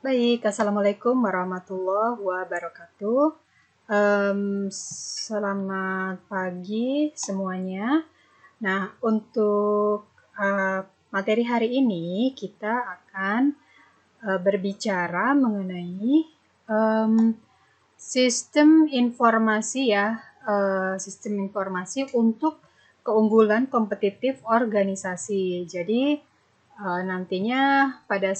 Baik, Assalamualaikum warahmatullahi wabarakatuh. Selamat pagi semuanya. Nah, untuk materi hari ini kita akan berbicara mengenai em, sistem informasi ya, sistem informasi untuk keunggulan kompetitif organisasi. Jadi nantinya pada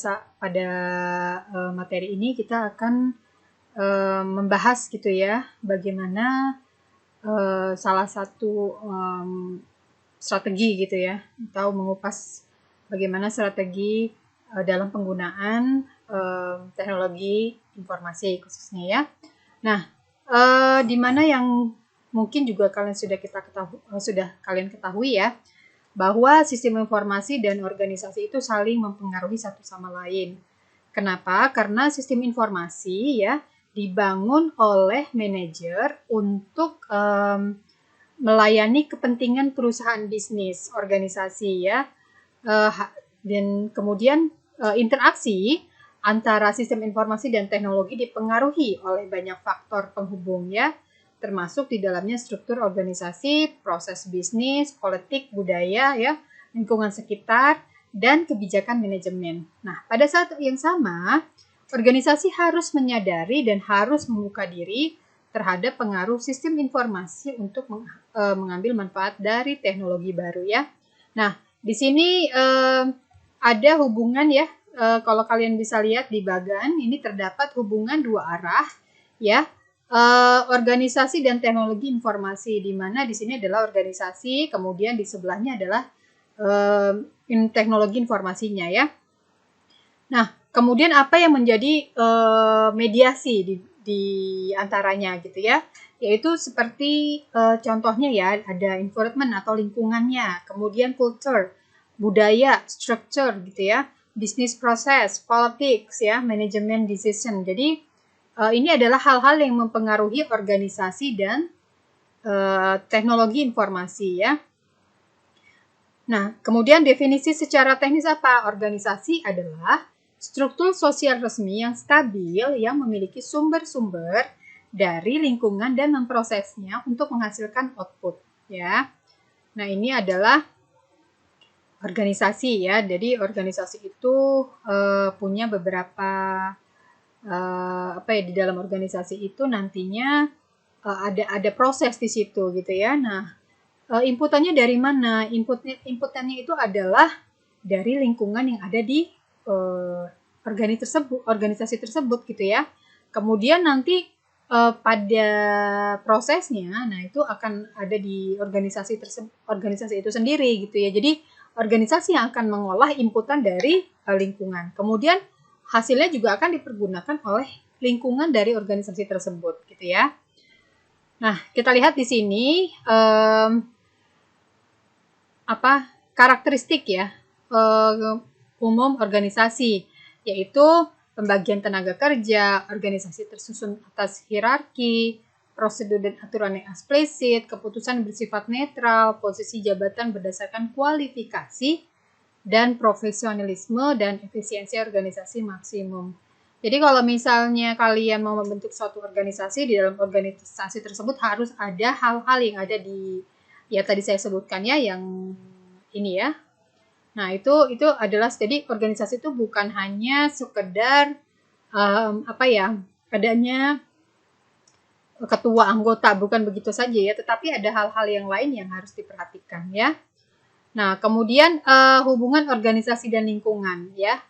materi ini kita akan membahas gitu ya, bagaimana salah satu strategi gitu ya, atau mengupas bagaimana strategi dalam penggunaan teknologi informasi khususnya ya. Nah, di mana yang mungkin juga kalian sudah kalian ketahui ya, bahwa sistem informasi dan organisasi itu saling mempengaruhi satu sama lain. Kenapa? Karena sistem informasi ya dibangun oleh manajer untuk melayani kepentingan perusahaan bisnis organisasi ya. Dan kemudian interaksi antara sistem informasi dan teknologi dipengaruhi oleh banyak faktor penghubung ya, termasuk di dalamnya struktur organisasi, proses bisnis, politik, budaya ya, lingkungan sekitar, dan kebijakan manajemen. Nah, pada saat yang sama, organisasi harus menyadari dan harus membuka diri terhadap pengaruh sistem informasi untuk mengambil manfaat dari teknologi baru ya. Nah, di sini ada hubungan ya, kalau kalian bisa lihat di bagan ini terdapat hubungan dua arah ya, organisasi dan teknologi informasi, di mana di sini adalah organisasi, kemudian di sebelahnya adalah teknologi informasinya ya. Nah, kemudian apa yang menjadi mediasi di antaranya gitu ya, yaitu seperti contohnya ya, ada environment atau lingkungannya, kemudian culture, budaya, structure gitu ya, business process, politics ya, manajemen decision. Jadi ini adalah hal-hal yang mempengaruhi organisasi dan teknologi informasi ya. Nah, kemudian definisi secara teknis apa? Organisasi adalah struktur sosial resmi yang stabil yang memiliki sumber-sumber dari lingkungan dan memprosesnya untuk menghasilkan output ya. Nah, ini adalah organisasi ya. Jadi organisasi itu punya beberapa di dalam organisasi itu nantinya ada proses di situ gitu ya. Nah, inputannya dari mana? Inputannya itu adalah dari lingkungan yang ada di organisasi tersebut gitu ya. Kemudian nanti pada prosesnya, nah itu akan ada di organisasi itu sendiri gitu ya. Jadi organisasi yang akan mengolah inputan dari lingkungan. Kemudian hasilnya juga akan dipergunakan oleh lingkungan dari organisasi tersebut gitu ya. Nah, kita lihat di sini karakteristik ya umum organisasi, yaitu pembagian tenaga kerja, organisasi tersusun atas hierarki, prosedur dan aturan yang eksplisit, keputusan bersifat netral, posisi jabatan berdasarkan kualifikasi, dan profesionalisme dan efisiensi organisasi maksimum. Jadi kalau misalnya kalian mau membentuk suatu organisasi, di dalam organisasi tersebut harus ada hal-hal yang ada di ya tadi saya sebutkan ya, yang ini ya. Nah, itu adalah, jadi organisasi itu bukan hanya sekedar adanya ketua anggota, bukan begitu saja ya, tetapi ada hal-hal yang lain yang harus diperhatikan ya. Nah, kemudian hubungan organisasi dan lingkungan ya.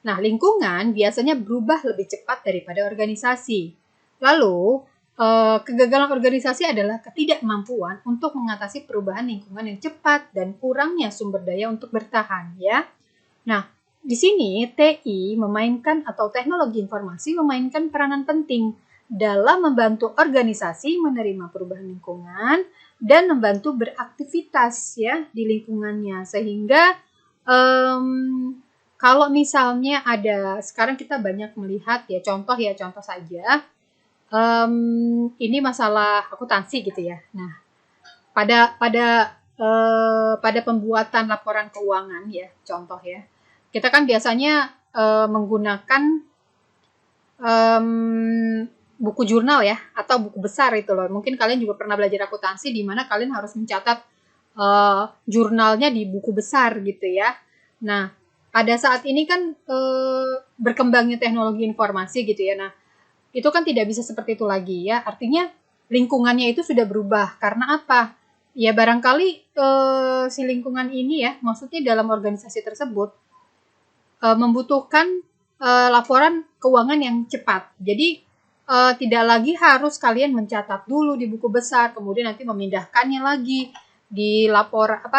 Nah, lingkungan biasanya berubah lebih cepat daripada organisasi. Lalu, kegagalan organisasi adalah ketidakmampuan untuk mengatasi perubahan lingkungan yang cepat dan kurangnya sumber daya untuk bertahan ya. Nah, di sini TI memainkan, atau teknologi informasi memainkan peranan penting dalam membantu organisasi menerima perubahan lingkungan dan membantu beraktivitas ya di lingkungannya, sehingga kalau misalnya ada, sekarang kita banyak melihat ya, contoh saja, ini masalah akuntansi gitu ya. Nah, pada pembuatan laporan keuangan ya, contoh ya, kita kan biasanya menggunakan buku jurnal ya, atau buku besar itu loh. Mungkin kalian juga pernah belajar akuntansi di mana kalian harus mencatat jurnalnya di buku besar gitu ya. Nah, pada saat ini kan berkembangnya teknologi informasi gitu ya. Nah, itu kan tidak bisa seperti itu lagi ya. Artinya lingkungannya itu sudah berubah. Karena apa? Ya barangkali si lingkungan ini ya, maksudnya dalam organisasi tersebut membutuhkan laporan keuangan yang cepat. Jadi tidak lagi harus kalian mencatat dulu di buku besar, kemudian nanti memindahkannya lagi di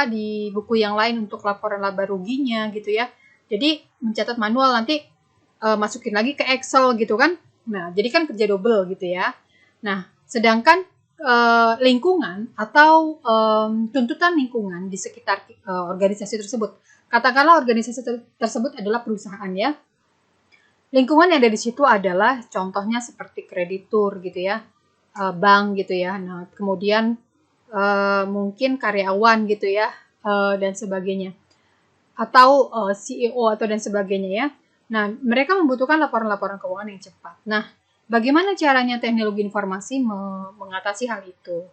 di buku yang lain untuk laporan laba ruginya gitu ya. Jadi mencatat manual nanti masukin lagi ke Excel gitu kan. Nah, jadi kan kerja double gitu ya. Nah, sedangkan lingkungan atau tuntutan lingkungan di sekitar organisasi tersebut. Katakanlah organisasi tersebut adalah perusahaan ya. Lingkungan yang ada di situ adalah contohnya seperti kreditur gitu ya, bank gitu ya. Nah, kemudian mungkin karyawan gitu ya, dan sebagainya. Atau CEO atau dan sebagainya ya. Nah, mereka membutuhkan laporan-laporan keuangan yang cepat. Nah, bagaimana caranya teknologi informasi mengatasi hal itu?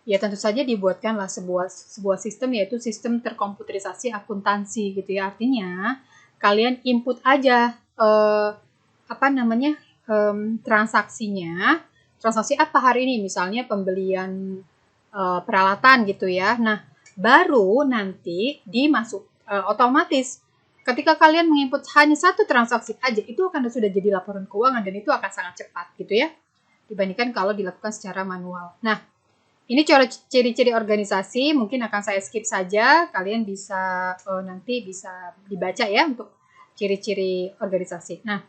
Ya tentu saja dibuatkanlah sebuah sistem, yaitu sistem terkomputerisasi akuntansi gitu ya. Artinya kalian input aja transaksinya, transaksi apa hari ini, misalnya pembelian peralatan gitu ya. Nah, baru nanti otomatis ketika kalian menginput hanya satu transaksi aja, itu akan sudah jadi laporan keuangan dan itu akan sangat cepat gitu ya, dibandingkan kalau dilakukan secara manual. Nah, ini ciri-ciri organisasi, mungkin akan saya skip saja, kalian bisa nanti bisa dibaca ya untuk ciri-ciri organisasi. Nah,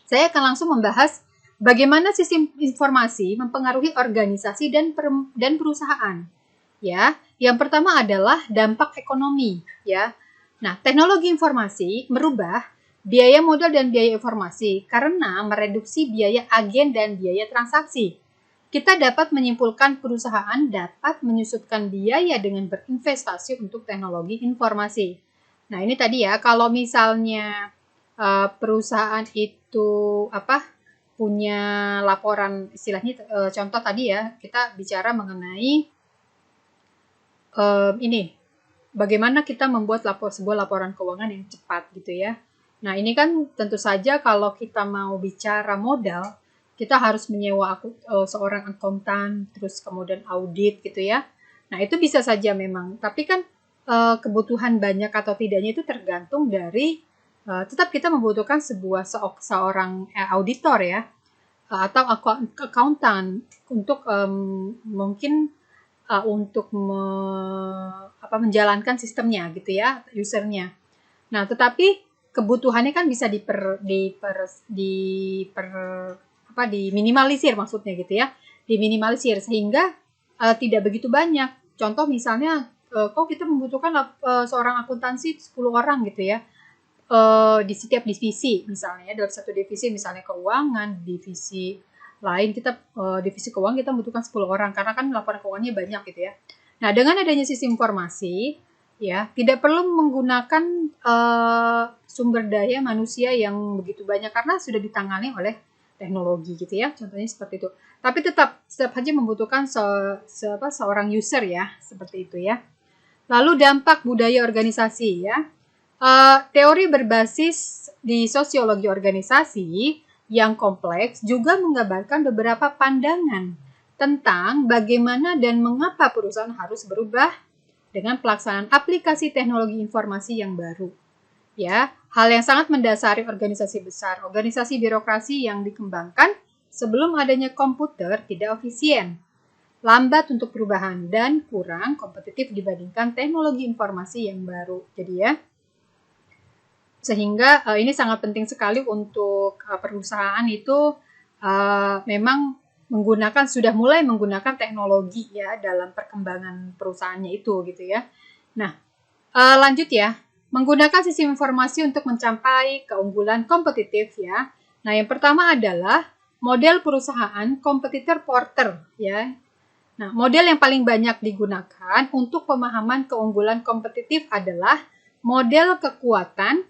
saya akan langsung membahas bagaimana sistem informasi mempengaruhi organisasi dan perusahaan. Ya, yang pertama adalah dampak ekonomi. Ya, nah teknologi informasi merubah biaya modal dan biaya informasi karena mereduksi biaya agen dan biaya transaksi. Kita dapat menyimpulkan perusahaan dapat menyusutkan biaya dengan berinvestasi untuk teknologi informasi. Nah ini tadi ya, kalau misalnya perusahaan itu punya laporan istilahnya contoh tadi ya, kita bicara mengenai ini bagaimana kita membuat sebuah laporan keuangan yang cepat gitu ya. Nah ini kan tentu saja kalau kita mau bicara modal, kita harus menyewa seorang akuntan, terus kemudian audit gitu ya. Nah itu bisa saja memang, tapi kan kebutuhan banyak atau tidaknya itu tergantung dari tetap kita membutuhkan seorang auditor ya, atau akuntan untuk mungkin untuk menjalankan sistemnya gitu ya, usernya. Nah, tetapi kebutuhannya kan bisa diminimalisir maksudnya gitu ya, diminimalisir sehingga tidak begitu banyak. Contoh misalnya, kok kita membutuhkan seorang akuntansi 10 orang gitu ya, di setiap divisi misalnya, dalam satu divisi misalnya keuangan, divisi lain kita divisi keuangan kita membutuhkan 10 orang karena kan laporan keuangannya banyak gitu ya. Nah, dengan adanya sistem informasi ya, tidak perlu menggunakan sumber daya manusia yang begitu banyak karena sudah ditangani oleh teknologi gitu ya. Contohnya seperti itu. Tapi tetap saja membutuhkan seorang user ya, seperti itu ya. Lalu dampak budaya organisasi ya. Teori berbasis di sosiologi organisasi yang kompleks juga menggambarkan beberapa pandangan tentang bagaimana dan mengapa perusahaan harus berubah dengan pelaksanaan aplikasi teknologi informasi yang baru. Ya, hal yang sangat mendasari organisasi besar, organisasi birokrasi yang dikembangkan sebelum adanya komputer tidak efisien, lambat untuk perubahan, dan kurang kompetitif dibandingkan teknologi informasi yang baru. Jadi ya, sehingga ini sangat penting sekali untuk perusahaan itu memang sudah mulai menggunakan teknologi ya dalam perkembangan perusahaannya itu gitu ya. Nah, lanjut ya, menggunakan sistem informasi untuk mencapai keunggulan kompetitif ya. Nah, yang pertama adalah model perusahaan kompetitor porter ya. Nah, model yang paling banyak digunakan untuk pemahaman keunggulan kompetitif adalah model kekuatan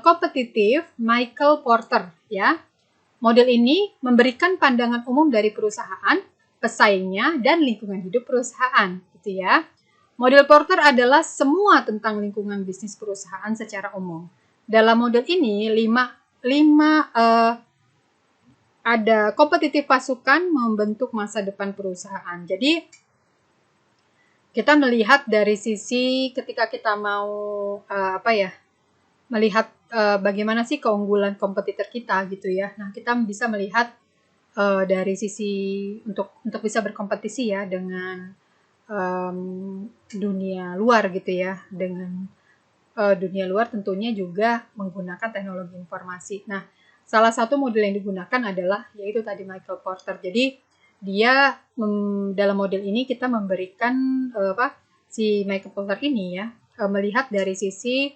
kompetitif Michael Porter ya. Model ini memberikan pandangan umum dari perusahaan, pesaingnya, dan lingkungan hidup perusahaan, gitu ya. Model Porter adalah semua tentang lingkungan bisnis perusahaan secara umum. Dalam model ini, ada kompetitif pasukan membentuk masa depan perusahaan. Jadi, kita melihat dari sisi ketika kita mau melihat bagaimana sih keunggulan kompetitor kita gitu ya. Nah, kita bisa melihat dari sisi untuk bisa berkompetisi ya dengan dunia luar gitu ya. Dengan dunia luar tentunya juga menggunakan teknologi informasi. Nah, salah satu model yang digunakan adalah yaitu tadi Michael Porter. Jadi dia dalam model ini kita memberikan si Michael Porter ini ya melihat dari sisi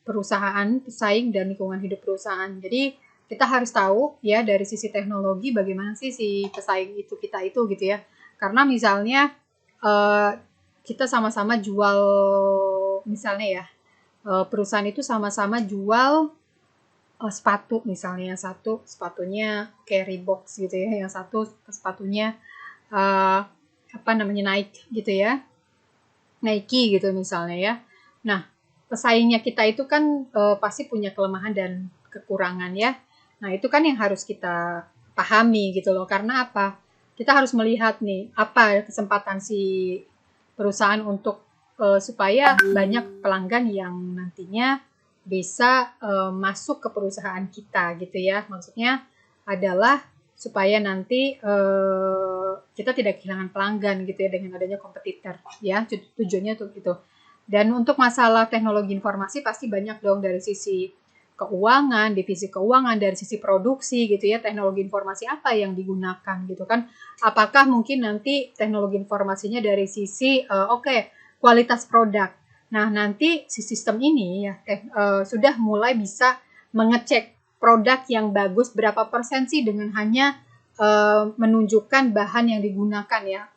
perusahaan, pesaing, dan lingkungan hidup perusahaan. Jadi kita harus tahu ya dari sisi teknologi bagaimana sih si pesaing kita itu gitu ya. Karena misalnya kita sama-sama jual misalnya ya perusahaan itu sama-sama jual sepatu misalnya, yang satu sepatunya kayak Reebok gitu ya, yang satu sepatunya Nike gitu ya, Nike gitu misalnya ya. Nah, pesaingnya kita itu kan pasti punya kelemahan dan kekurangan ya. Nah, itu kan yang harus kita pahami gitu loh. Karena apa? Kita harus melihat nih apa kesempatan si perusahaan untuk supaya banyak pelanggan yang nantinya bisa masuk ke perusahaan kita gitu ya. Maksudnya adalah supaya nanti kita tidak kehilangan pelanggan gitu ya dengan adanya kompetitor ya, tujuannya untuk itu. Dan untuk masalah teknologi informasi pasti banyak dong dari sisi keuangan, divisi keuangan, dari sisi produksi gitu ya, teknologi informasi apa yang digunakan gitu kan. Apakah mungkin nanti teknologi informasinya dari sisi kualitas produk. Nah, nanti si sistem ini ya sudah mulai bisa mengecek produk yang bagus berapa persen sih dengan hanya menunjukkan bahan yang digunakan ya.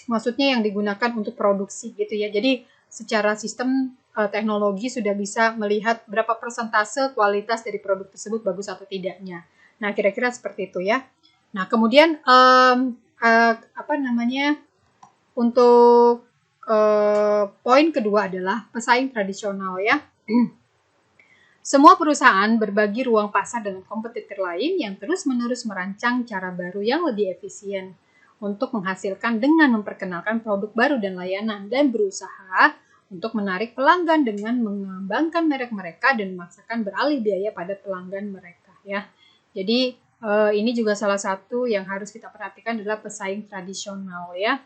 Maksudnya yang digunakan untuk produksi gitu ya. Jadi secara sistem teknologi sudah bisa melihat berapa persentase kualitas dari produk tersebut bagus atau tidaknya. Nah, kira-kira seperti itu ya. Nah, kemudian untuk poin kedua adalah pesaing tradisional ya. Semua perusahaan berbagi ruang pasar dengan kompetitor lain yang terus-menerus merancang cara baru yang lebih efisien untuk menghasilkan dengan memperkenalkan produk baru dan layanan dan berusaha untuk menarik pelanggan dengan mengembangkan merek mereka dan memaksakan beralih biaya pada pelanggan mereka ya. Jadi ini juga salah satu yang harus kita perhatikan adalah pesaing tradisional ya.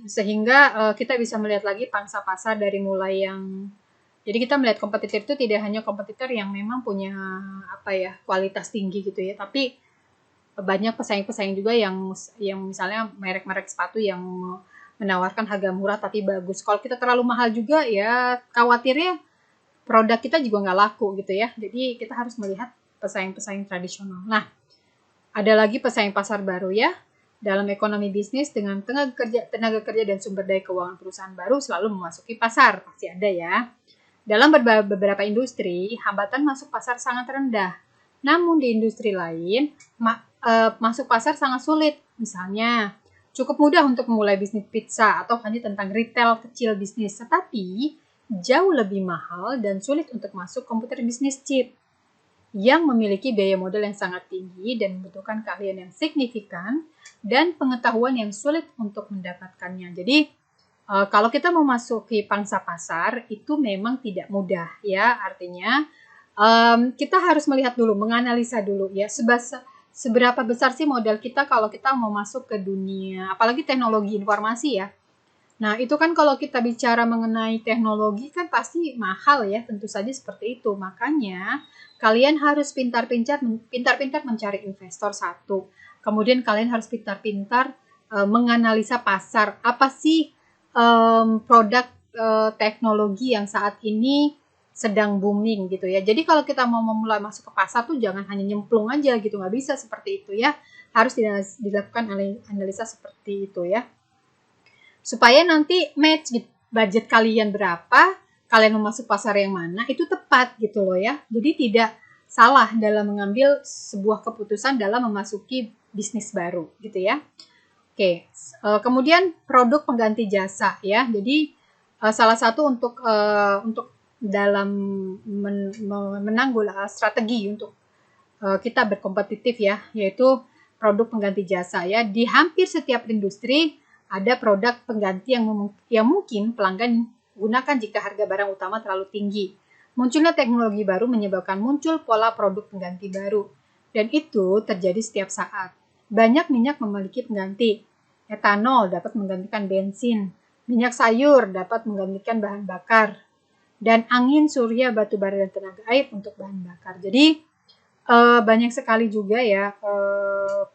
Sehingga kita bisa melihat lagi pangsa pasar dari mulai yang jadi kita melihat kompetitor itu tidak hanya kompetitor yang memang punya kualitas tinggi gitu ya, tapi banyak pesaing-pesaing juga yang misalnya merek-merek sepatu yang menawarkan harga murah tapi bagus. Kalau kita terlalu mahal juga ya khawatirnya produk kita juga nggak laku gitu ya. Jadi kita harus melihat pesaing-pesaing tradisional. Nah, ada lagi pesaing pasar baru ya. Dalam ekonomi bisnis dengan tenaga kerja dan sumber daya keuangan perusahaan baru selalu memasuki pasar, pasti ada ya. Dalam beberapa industri, hambatan masuk pasar sangat rendah. Namun di industri lain, masuk pasar sangat sulit. Misalnya, cukup mudah untuk memulai bisnis pizza atau hanya tentang retail kecil bisnis. Tetapi, jauh lebih mahal dan sulit untuk masuk komputer bisnis chip yang memiliki biaya modal yang sangat tinggi dan membutuhkan keahlian yang signifikan dan pengetahuan yang sulit untuk mendapatkannya. Jadi, kalau kita mau masuki pangsa pasar itu memang tidak mudah ya, artinya kita harus melihat dulu, menganalisa dulu ya seberapa besar sih modal kita kalau kita mau masuk ke dunia, apalagi teknologi informasi ya. Nah, itu kan kalau kita bicara mengenai teknologi kan pasti mahal ya, tentu saja seperti itu. Makanya kalian harus pintar-pintar mencari investor satu. Kemudian kalian harus pintar-pintar menganalisa pasar. Apa sih produk teknologi yang saat ini sedang booming gitu ya. Jadi kalau kita mau memulai masuk ke pasar tuh jangan hanya nyemplung aja gitu, nggak bisa seperti itu ya. Harus dilakukan analisa seperti itu ya. Supaya nanti match budget kalian berapa, kalian mau masuk pasar yang mana, itu tepat gitu loh ya. Jadi tidak salah dalam mengambil sebuah keputusan dalam memasuki bisnis baru gitu ya. Oke, kemudian produk pengganti jasa ya. Jadi salah satu untuk dalam menanggulangi strategi untuk kita berkompetitif ya, yaitu produk pengganti jasa ya. Di hampir setiap industri ada produk pengganti yang mungkin pelanggan gunakan jika harga barang utama terlalu tinggi. Munculnya teknologi baru menyebabkan muncul pola produk pengganti baru, dan itu terjadi setiap saat. Banyak minyak memiliki pengganti. Etanol dapat menggantikan bensin, minyak sayur dapat menggantikan bahan bakar, dan angin, surya, batu bara, dan tenaga air untuk bahan bakar. Jadi banyak sekali juga ya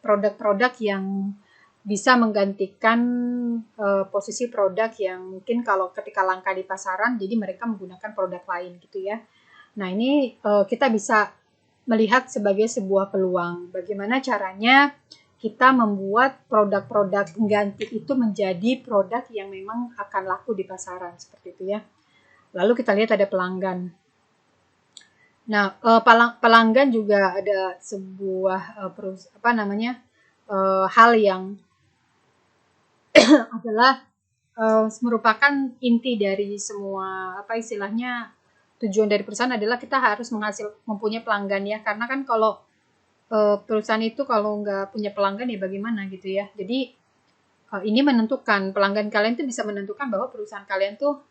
produk-produk yang bisa menggantikan posisi produk yang mungkin kalau ketika langka di pasaran, jadi mereka menggunakan produk lain gitu ya. Nah ini kita bisa melihat sebagai sebuah peluang. Bagaimana caranya kita membuat produk-produk pengganti itu menjadi produk yang memang akan laku di pasaran seperti itu ya. Lalu kita lihat ada pelanggan. Nah, pelanggan juga ada sebuah hal yang adalah merupakan inti dari semua tujuan dari perusahaan adalah kita harus mempunyai pelanggan ya, karena kan kalau perusahaan itu kalau nggak punya pelanggan ya bagaimana gitu ya. Jadi ini menentukan, pelanggan kalian tuh bisa menentukan bahwa perusahaan kalian tuh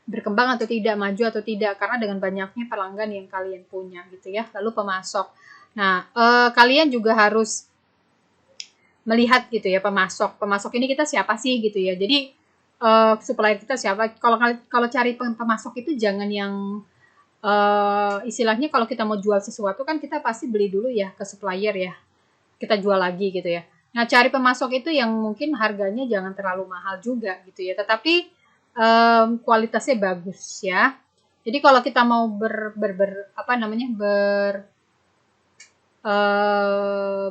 berkembang atau tidak, maju atau tidak, karena dengan banyaknya pelanggan yang kalian punya gitu ya. Lalu pemasok. Nah, kalian juga harus melihat gitu ya pemasok. Pemasok ini kita siapa sih gitu ya. Jadi supplier kita siapa? Kalau cari pemasok itu jangan yang istilahnya kalau kita mau jual sesuatu kan kita pasti beli dulu ya ke supplier ya. Kita jual lagi gitu ya. Nah, cari pemasok itu yang mungkin harganya jangan terlalu mahal juga gitu ya. Tetapi kualitasnya bagus ya. Jadi kalau kita mau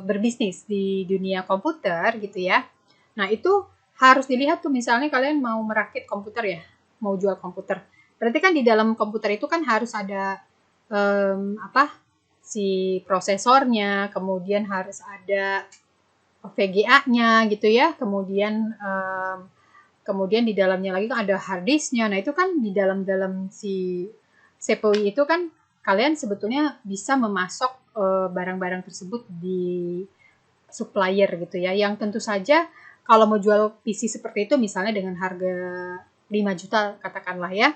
berbisnis di dunia komputer gitu ya. Nah, itu harus dilihat tuh, misalnya kalian mau merakit komputer ya, mau jual komputer. Berarti kan di dalam komputer itu kan harus ada si prosesornya, kemudian harus ada VGA-nya gitu ya, kemudian di dalamnya lagi kan ada hard disk-nya. Nah, itu kan di dalam si CPU itu kan kalian sebetulnya bisa memasok barang-barang tersebut di supplier gitu ya, yang tentu saja kalau mau jual PC seperti itu misalnya dengan harga 5 juta katakanlah ya.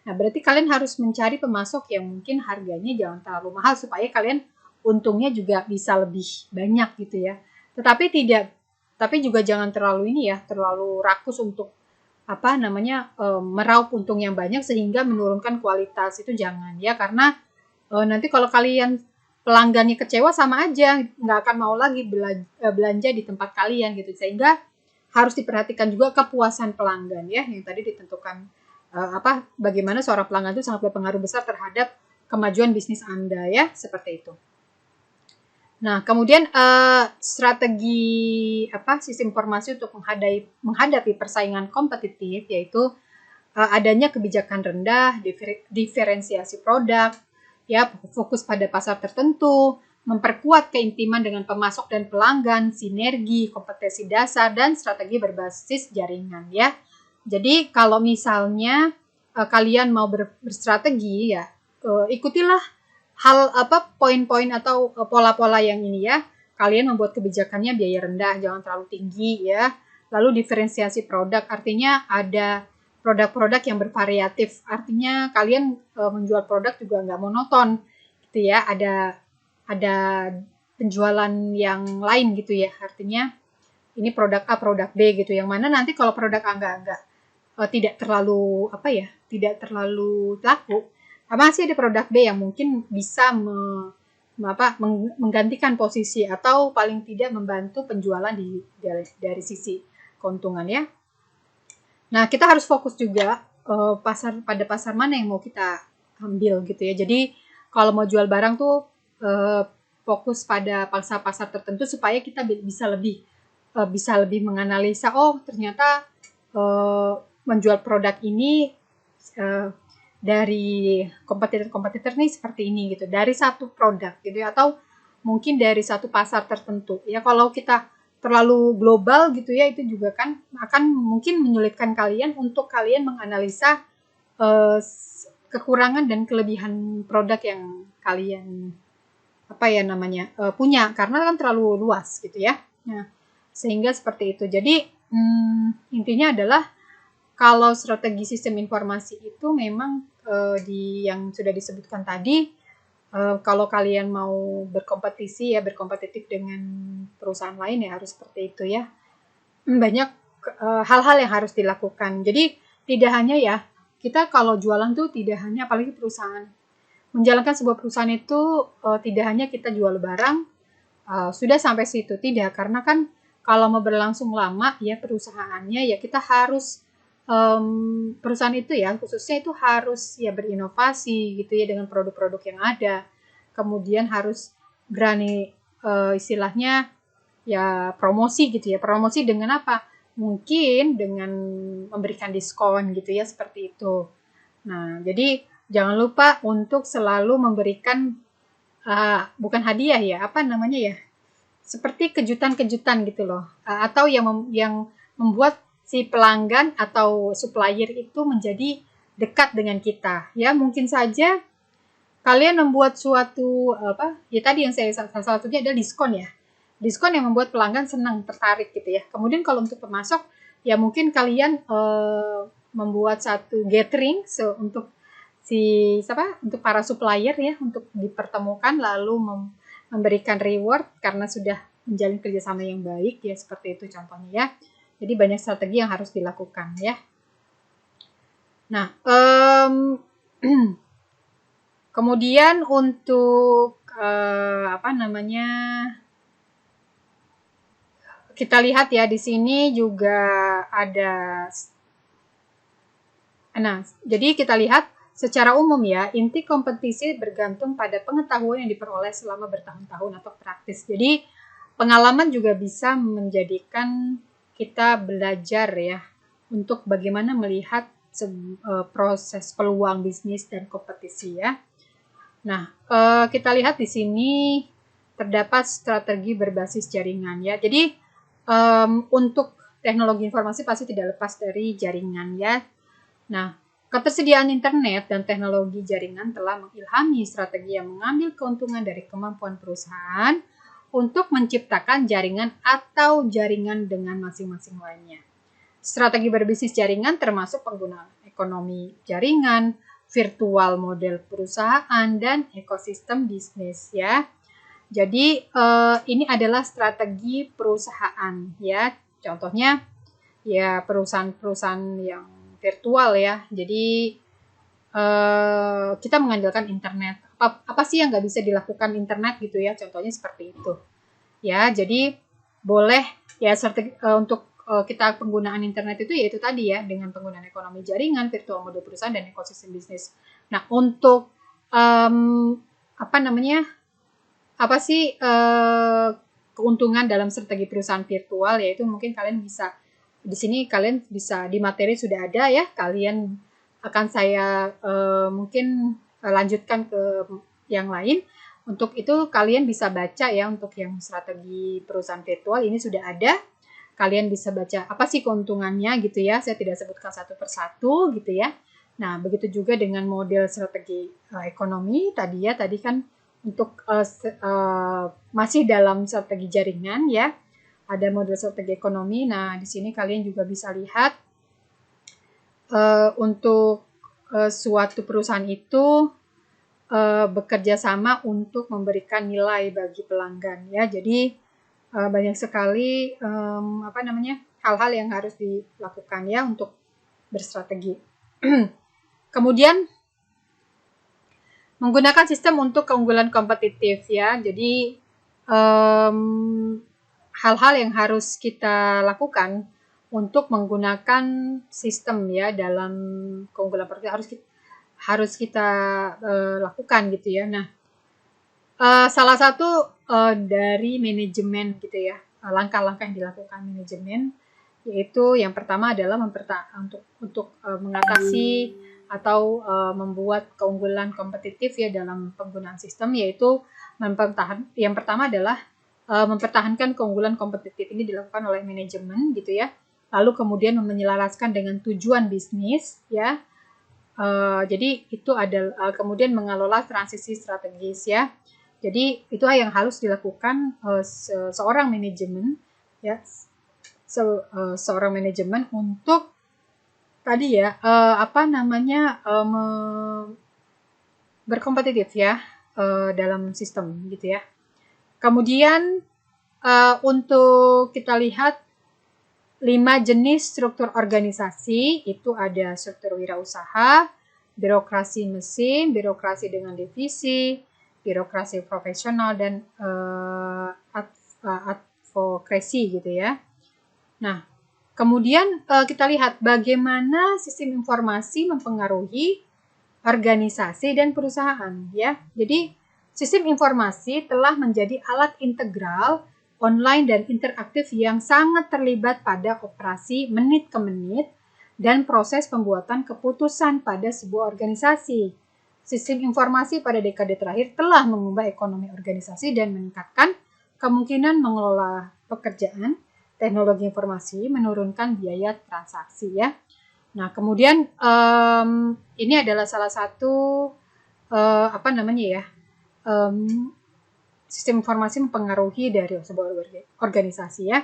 Nah, berarti kalian harus mencari pemasok yang mungkin harganya jangan terlalu mahal supaya kalian untungnya juga bisa lebih banyak gitu ya. Tapi juga jangan terlalu terlalu rakus untuk meraup untung yang banyak sehingga menurunkan kualitas, itu jangan ya, karena nanti kalau kalian pelanggannya kecewa sama aja, nggak akan mau lagi belanja di tempat kalian gitu. Sehingga harus diperhatikan juga kepuasan pelanggan ya, yang tadi ditentukan bagaimana seorang pelanggan itu sangat berpengaruh besar terhadap kemajuan bisnis Anda ya, seperti itu. Nah, kemudian strategi sistem informasi untuk menghadapi persaingan kompetitif, yaitu adanya kebijakan rendah, diferensiasi produk, ya, fokus pada pasar tertentu, memperkuat keintiman dengan pemasok dan pelanggan, sinergi, kompetensi dasar, dan strategi berbasis jaringan ya. Jadi kalau misalnya kalian mau berstrategi ya, ikutilah poin-poin atau pola-pola yang ini ya. Kalian membuat kebijakannya biaya rendah, jangan terlalu tinggi ya. Lalu diferensiasi produk, artinya ada produk-produk yang bervariatif. Artinya kalian menjual produk juga nggak monoton gitu ya. Ada penjualan yang lain gitu ya. Artinya ini produk A, produk B gitu. Yang mana nanti kalau produk A tidak terlalu laku, masih ada produk B yang mungkin bisa menggantikan posisi atau paling tidak membantu penjualan dari sisi keuntungan ya. Nah, kita harus fokus juga pada pasar mana yang mau kita ambil gitu ya. Jadi kalau mau jual barang tuh fokus pada pasar tertentu supaya kita bisa lebih menganalisa, oh ternyata menjual produk ini dari kompetitor nih seperti ini gitu, dari satu produk gitu ya, atau mungkin dari satu pasar tertentu ya. Kalau kita terlalu global gitu ya, itu juga kan akan mungkin menyulitkan kalian untuk kalian menganalisa kekurangan dan kelebihan produk yang kalian punya, karena kan terlalu luas gitu ya. Nah, sehingga seperti itu. Jadi intinya adalah kalau strategi sistem informasi itu memang yang sudah disebutkan tadi, kalau kalian mau berkompetitif dengan perusahaan lain ya harus seperti itu ya. Banyak hal-hal yang harus dilakukan. Jadi tidak hanya ya, kita kalau jualan tuh tidak hanya, apalagi perusahaan, menjalankan sebuah perusahaan itu tidak hanya kita jual barang sudah sampai situ, tidak, karena kan kalau mau berlangsung lama ya perusahaannya ya kita harus perusahaan itu ya khususnya itu harus ya berinovasi gitu ya dengan produk-produk yang ada, kemudian harus berani istilahnya ya promosi gitu ya, promosi dengan apa, mungkin dengan memberikan diskon gitu ya, seperti itu. Nah, jadi jangan lupa untuk selalu memberikan bukan hadiah ya, seperti kejutan-kejutan gitu loh, atau yang membuat si pelanggan atau supplier itu menjadi dekat dengan kita ya. Mungkin saja kalian membuat suatu ya tadi yang salah satunya adalah diskon yang membuat pelanggan senang, tertarik gitu ya. Kemudian kalau untuk pemasok ya mungkin kalian membuat satu gathering untuk untuk para supplier ya, untuk dipertemukan lalu memberikan reward karena sudah menjalin kerjasama yang baik ya, seperti itu contohnya ya. Jadi banyak strategi yang harus dilakukan ya. Nah, kemudian untuk kita lihat ya di sini juga ada. Nah, jadi kita lihat secara umum ya, inti kompetisi bergantung pada pengetahuan yang diperoleh selama bertahun-tahun atau praktis. Jadi pengalaman juga bisa menjadikan kita belajar ya untuk bagaimana melihat proses peluang bisnis dan kompetisi ya. Nah, kita lihat di sini terdapat strategi berbasis jaringan ya. Jadi untuk teknologi informasi pasti tidak lepas dari jaringan ya. Nah, ketersediaan internet dan teknologi jaringan telah mengilhami strategi yang mengambil keuntungan dari kemampuan perusahaan untuk menciptakan jaringan atau jaringan dengan masing-masing lainnya. Strategi berbisnis jaringan termasuk penggunaan ekonomi jaringan, virtual model perusahaan, dan ekosistem bisnis ya. Jadi ini adalah strategi perusahaan ya. Contohnya ya perusahaan-perusahaan yang virtual ya. Jadi kita mengandalkan internet. Apa sih yang nggak bisa dilakukan internet gitu ya? Contohnya seperti itu. Ya, jadi boleh ya untuk kita penggunaan internet itu yaitu tadi ya, dengan penggunaan ekonomi jaringan, virtual model perusahaan, dan ekosistem bisnis. Nah, untuk apa sih keuntungan dalam strategi perusahaan virtual, yaitu mungkin kalian bisa di sini, kalian bisa di materi sudah ada ya, kalian akan saya mungkin lanjutkan ke yang lain. Untuk itu kalian bisa baca ya, untuk yang strategi perusahaan virtual ini sudah ada, kalian bisa baca apa sih keuntungannya gitu ya, saya tidak sebutkan satu persatu gitu ya. Nah, begitu juga dengan model strategi ekonomi tadi ya, tadi kan untuk masih dalam strategi jaringan ya, ada model strategi ekonomi. Nah, di sini kalian juga bisa lihat untuk suatu perusahaan itu bekerja sama untuk memberikan nilai bagi pelanggan ya. Jadi banyak sekali hal-hal yang harus dilakukan ya untuk berstrategi. Kemudian menggunakan sistem untuk keunggulan kompetitif ya. Jadi hal-hal yang harus kita lakukan untuk menggunakan sistem ya dalam keunggulan kompetitif harus kita lakukan gitu ya. Nah, salah satu dari manajemen gitu ya, langkah-langkah yang dilakukan manajemen, yaitu yang pertama adalah untuk mengatasi atau membuat keunggulan kompetitif ya dalam penggunaan sistem, yaitu yang pertama adalah mempertahankan keunggulan kompetitif. Ini dilakukan oleh manajemen gitu ya. Lalu kemudian menyelaraskan dengan tujuan bisnis ya. Jadi itu adalah kemudian mengelola transisi strategis ya. Jadi itu yang harus dilakukan seorang manajemen ya, seorang manajemen untuk tadi ya berkompetitif ya dalam sistem gitu ya. Kemudian untuk kita lihat 5 jenis struktur organisasi, itu ada struktur wirausaha, birokrasi mesin, birokrasi dengan divisi, birokrasi profesional, dan advokasi gitu ya. Nah, kemudian kita lihat bagaimana sistem informasi mempengaruhi organisasi dan perusahaan ya. Jadi sistem informasi telah menjadi alat integral online dan interaktif yang sangat terlibat pada operasi menit ke menit dan proses pembuatan keputusan pada sebuah organisasi. Sistem informasi pada dekade terakhir telah mengubah ekonomi organisasi dan meningkatkan kemungkinan mengelola pekerjaan. Teknologi informasi menurunkan biaya transaksi ya. Nah, kemudian ini adalah salah satu sistem informasi mempengaruhi dari sebuah organisasi ya.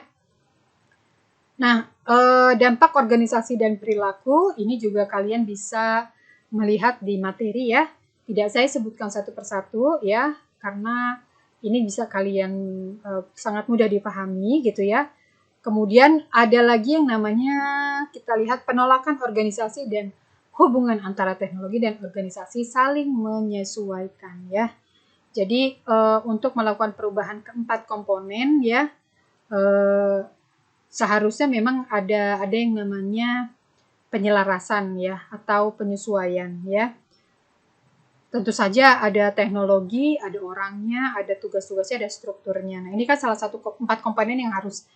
Nah, dampak organisasi dan perilaku ini juga kalian bisa melihat di materi ya. Tidak saya sebutkan satu persatu ya, karena ini bisa kalian sangat mudah dipahami gitu ya. Kemudian ada lagi yang namanya kita lihat penolakan organisasi dan hubungan antara teknologi dan organisasi saling menyesuaikan ya. Jadi untuk melakukan perubahan keempat komponen ya, seharusnya memang ada yang namanya penyelarasan ya atau penyesuaian ya. Tentu saja ada teknologi, ada orangnya, ada tugas-tugasnya, ada strukturnya. Nah, ini kan salah satu 4 komponen yang harus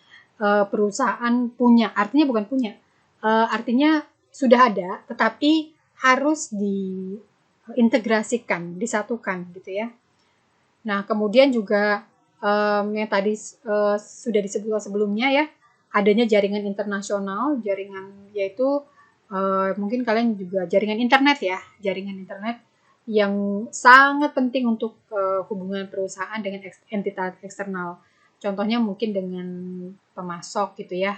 perusahaan punya. Artinya bukan punya, artinya sudah ada, tetapi harus diintegrasikan, disatukan gitu ya. Nah, kemudian juga yang tadi sudah disebutkan sebelumnya ya, adanya jaringan internasional, jaringan yaitu mungkin kalian juga jaringan internet ya, jaringan internet yang sangat penting untuk hubungan perusahaan dengan entitas eksternal. Contohnya mungkin dengan pemasok gitu ya,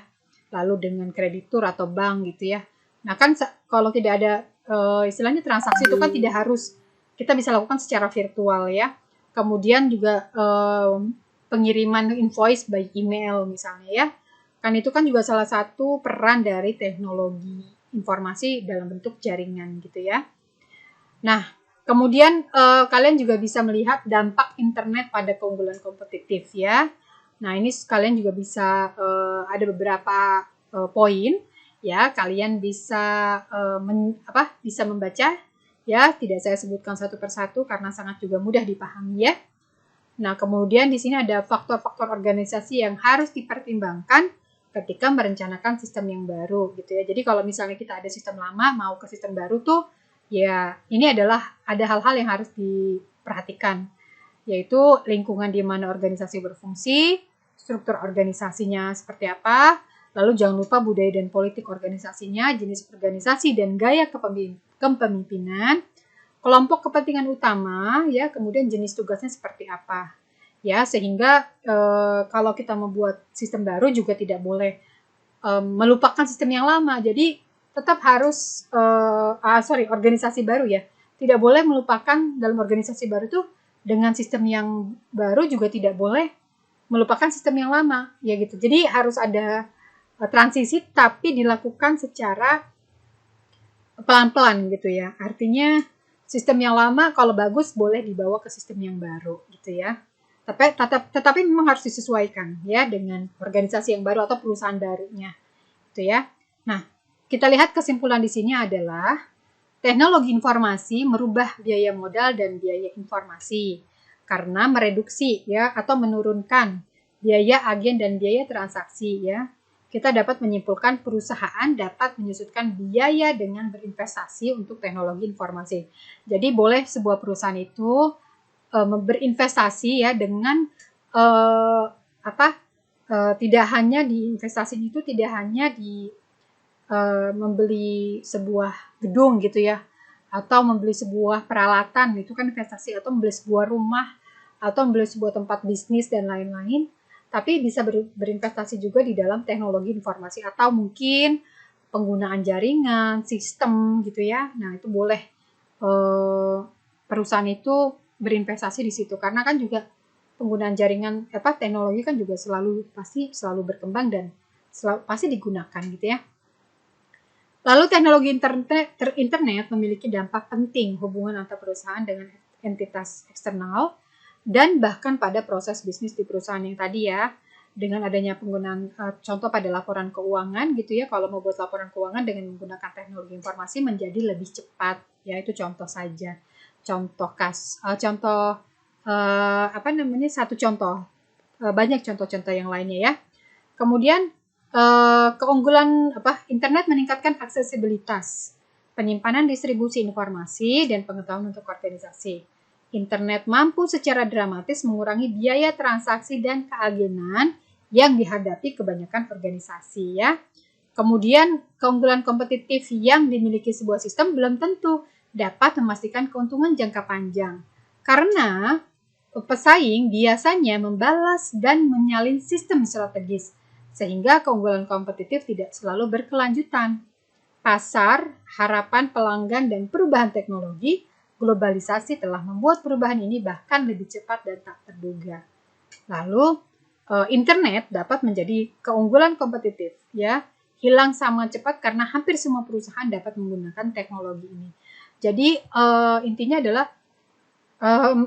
lalu dengan kreditur atau bank gitu ya. Nah kan kalau tidak ada istilahnya transaksi itu kan tidak harus, kita bisa lakukan secara virtual ya. Kemudian juga pengiriman invoice by email misalnya ya. Kan itu kan juga salah satu peran dari teknologi informasi dalam bentuk jaringan gitu ya. Nah, kemudian kalian juga bisa melihat dampak internet pada keunggulan kompetitif ya. Nah, ini kalian juga bisa ada beberapa poin ya. Kalian bisa bisa membaca ya. Tidak saya sebutkan satu persatu karena sangat juga mudah dipahami ya. Nah, kemudian di sini ada faktor-faktor organisasi yang harus dipertimbangkan ketika merencanakan sistem yang baru gitu ya. Jadi kalau misalnya kita ada sistem lama mau ke sistem baru tuh ya, ini adalah ada hal-hal yang harus diperhatikan, yaitu lingkungan di mana organisasi berfungsi, struktur organisasinya seperti apa, lalu jangan lupa budaya dan politik organisasinya, jenis organisasi dan gaya kepemimpinan, kelompok kepentingan utama, ya, kemudian jenis tugasnya seperti apa, ya, sehingga kalau kita membuat sistem baru juga tidak boleh melupakan sistem yang lama. Jadi tetap harus organisasi baru ya, tidak boleh melupakan dalam organisasi baru tuh dengan sistem yang baru juga tidak boleh melupakan sistem yang lama ya gitu. Jadi harus ada transisi tapi dilakukan secara pelan-pelan gitu ya. Artinya sistem yang lama kalau bagus boleh dibawa ke sistem yang baru gitu ya. Tetapi memang harus disesuaikan ya dengan organisasi yang baru atau perusahaan barunya gitu ya. Nah, kita lihat kesimpulan di sini adalah teknologi informasi merubah biaya modal dan biaya informasi karena mereduksi ya atau menurunkan biaya agen dan biaya transaksi ya. kita dapat menyimpulkan perusahaan dapat menyusutkan biaya dengan berinvestasi untuk teknologi informasi. Jadi boleh sebuah perusahaan itu berinvestasi ya dengan tidak hanya di investasi itu tidak hanya di membeli sebuah gedung gitu ya, atau membeli sebuah peralatan, itu kan investasi, atau membeli sebuah rumah, atau membeli sebuah tempat bisnis dan lain-lain, tapi bisa berinvestasi juga di dalam teknologi informasi atau mungkin penggunaan jaringan, sistem gitu ya. Nah, itu boleh perusahaan itu berinvestasi di situ, karena kan juga penggunaan jaringan teknologi kan juga pasti selalu berkembang dan pasti digunakan gitu ya. Lalu teknologi internet memiliki dampak penting hubungan antar perusahaan dengan entitas eksternal dan bahkan pada proses bisnis di perusahaan yang tadi ya, dengan adanya penggunaan contoh pada laporan keuangan gitu ya, kalau mau buat laporan keuangan dengan menggunakan teknologi informasi menjadi lebih cepat ya, itu contoh saja. Satu contoh, banyak contoh-contoh yang lainnya ya. Kemudian keunggulan internet meningkatkan aksesibilitas, penyimpanan, distribusi informasi dan pengetahuan untuk organisasi. Internet mampu secara dramatis mengurangi biaya transaksi dan keagenan yang dihadapi kebanyakan organisasi ya. Kemudian keunggulan kompetitif yang dimiliki sebuah sistem belum tentu dapat memastikan keuntungan jangka panjang, karena pesaing biasanya membalas dan menyalin sistem strategis, sehingga keunggulan kompetitif tidak selalu berkelanjutan. Pasar, harapan pelanggan, dan perubahan teknologi, globalisasi telah membuat perubahan ini bahkan lebih cepat dan tak terduga. Lalu, internet dapat menjadi keunggulan kompetitif, ya, hilang sama cepat karena hampir semua perusahaan dapat menggunakan teknologi ini. Jadi intinya adalah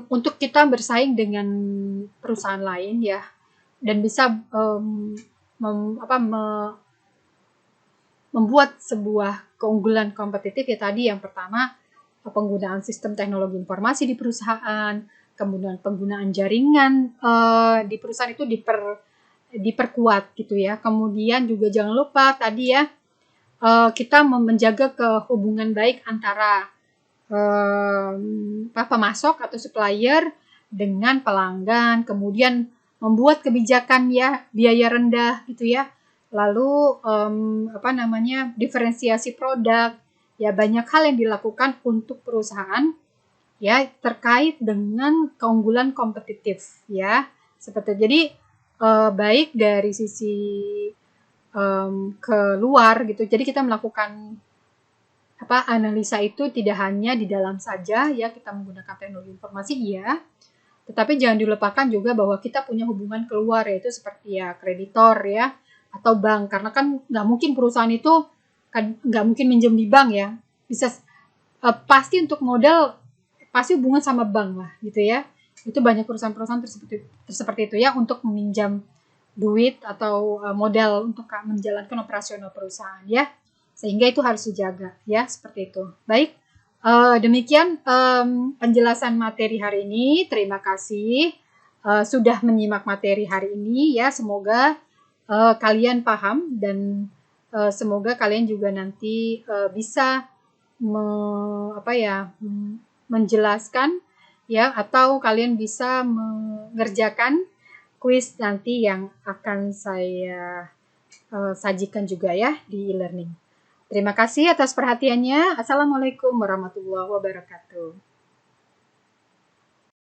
untuk kita bersaing dengan perusahaan lain ya, dan bisa membuat sebuah keunggulan kompetitif ya tadi, yang pertama penggunaan sistem teknologi informasi di perusahaan, kemudian penggunaan jaringan di perusahaan itu diperkuat gitu ya. Kemudian juga jangan lupa tadi ya, kita menjaga hubungan baik antara pemasok atau supplier dengan pelanggan, kemudian membuat kebijakan ya biaya rendah gitu ya. Lalu diferensiasi produk ya, banyak hal yang dilakukan untuk perusahaan ya terkait dengan keunggulan kompetitif ya. Jadi baik dari sisi keluar gitu. Jadi kita melakukan analisa itu tidak hanya di dalam saja ya, kita menggunakan teknologi informasi ya, tetapi jangan dilupakan juga bahwa kita punya hubungan keluar, yaitu seperti ya kreditor ya, atau bank, karena kan nggak mungkin perusahaan itu kan nggak mungkin minjem di bank ya, bisa pasti untuk modal pasti hubungan sama bank lah gitu ya. Itu banyak perusahaan-perusahaan seperti itu ya, untuk meminjam duit atau modal untuk menjalankan operasional perusahaan ya, sehingga itu harus dijaga ya, seperti itu. Baik, demikian penjelasan materi hari ini. Terima kasih sudah menyimak materi hari ini ya. Semoga kalian paham dan semoga kalian juga nanti bisa menjelaskan ya, atau kalian bisa mengerjakan kuis nanti yang akan saya sajikan juga ya di e-learning. Terima kasih atas perhatiannya. Assalamualaikum warahmatullahi wabarakatuh.